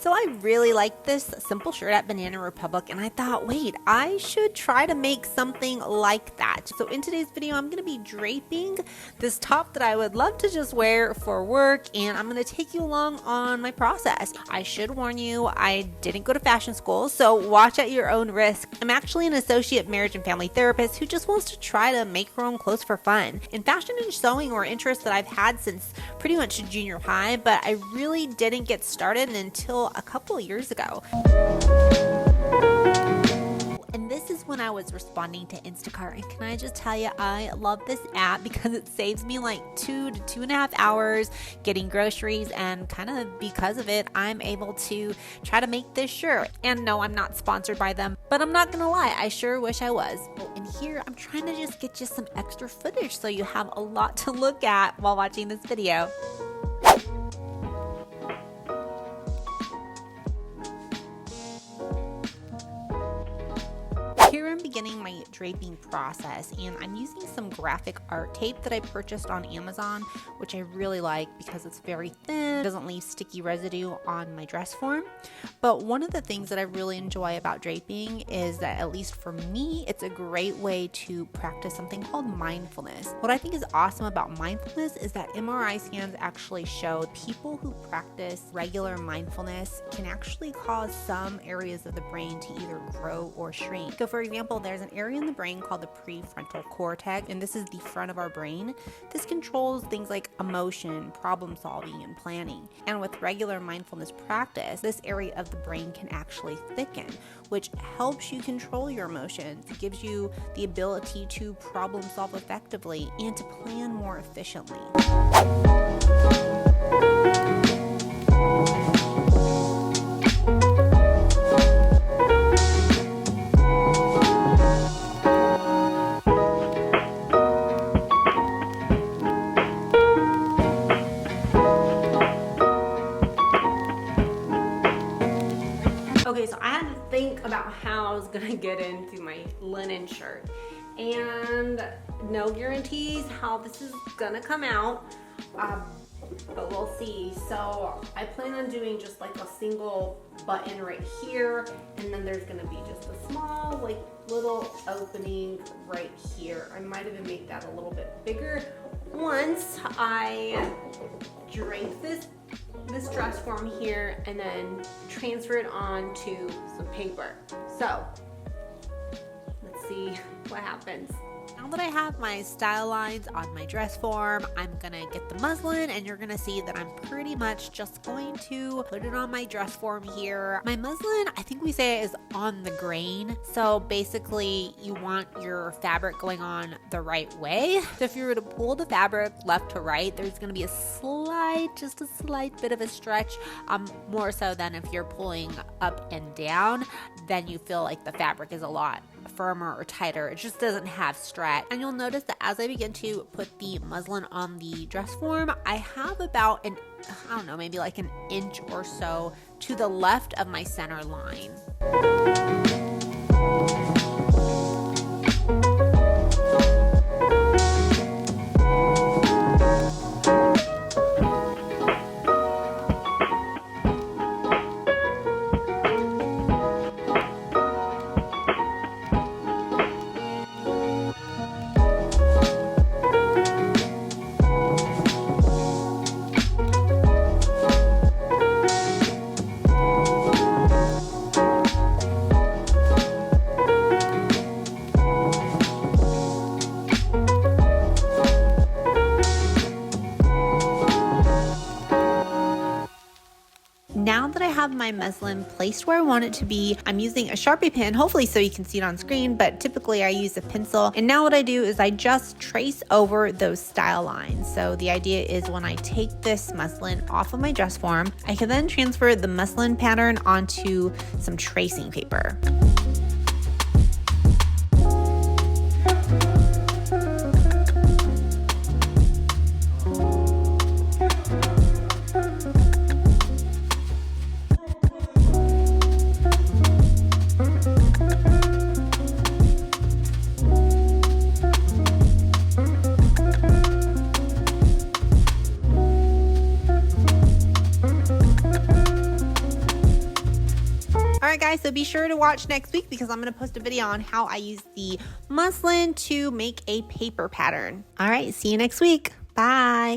So I really like this simple shirt at Banana Republic, and I thought, wait, I should try to make something like that. So in today's video, I'm going to be draping this top that I would love to just wear for work, and I'm going to take you along on my process. I should warn you, I didn't go to fashion school, so watch at your own risk. I'm actually an associate marriage and family therapist who just wants to try to make her own clothes for fun. And fashion and sewing were interests that I've had since pretty much junior high, but I really didn't get started until a couple of years ago. And this is when I was responding to Instacart, and can I just tell you, I love this app because it saves me like 2 to 2.5 hours getting groceries, and kind of because of it, I'm able to try to make this shirt. And no, I'm not sponsored by them, but I'm not gonna lie, I sure wish I was. And here, I'm trying to just get you some extra footage so you have a lot to look at while watching this video. Here I'm beginning my draping process, and I'm using some graphic art tape that I purchased on Amazon, which I really like because it's very thin, doesn't leave sticky residue on my dress form. But one of the things that I really enjoy about draping is that, at least for me, it's a great way to practice something called mindfulness. What I think is awesome about mindfulness is that MRI scans actually show people who practice regular mindfulness can actually cause some areas of the brain to either grow or shrink. So for example, there's an area in the brain called the prefrontal cortex, and this is the front of our brain. This controls things like emotion, problem solving, and planning. And with regular mindfulness practice, this area of the brain can actually thicken, which helps you control your emotions. It gives you the ability to problem solve effectively and to plan more efficiently. Okay, so I had to think about how I was gonna get into my linen shirt, and no guarantees how this is gonna come out, but we'll see. So I plan on doing just like a single button right here, and then there's gonna be just a small like little opening right here. I might even make that a little bit bigger once I drape this dress form here and then transfer it onto some paper. So let's see what happens. Now that I have my style lines on my dress form, I'm gonna get the muslin, and you're gonna see that I'm pretty much just going to put it on my dress form here. My muslin, I think we say, is on the grain. So basically you want your fabric going on the right way. So if you were to pull the fabric left to right, there's gonna be just a slight bit of a stretch, more so than if you're pulling up and down, then you feel like the fabric is a lot firmer or tighter. It just doesn't have stretch. And you'll notice that as I begin to put the muslin on the dress form, I have about maybe like an inch or so to the left of my center line. Now that I have my muslin placed where I want it to be, I'm using a Sharpie pen, hopefully so you can see it on screen, but typically I use a pencil. And now what I do is I just trace over those style lines. So the idea is when I take this muslin off of my dress form, I can then transfer the muslin pattern onto some tracing paper. right, guys, so be sure to watch next week because I'm going to post a video on how I use the muslin to make a paper pattern. All right, see you next week. Bye.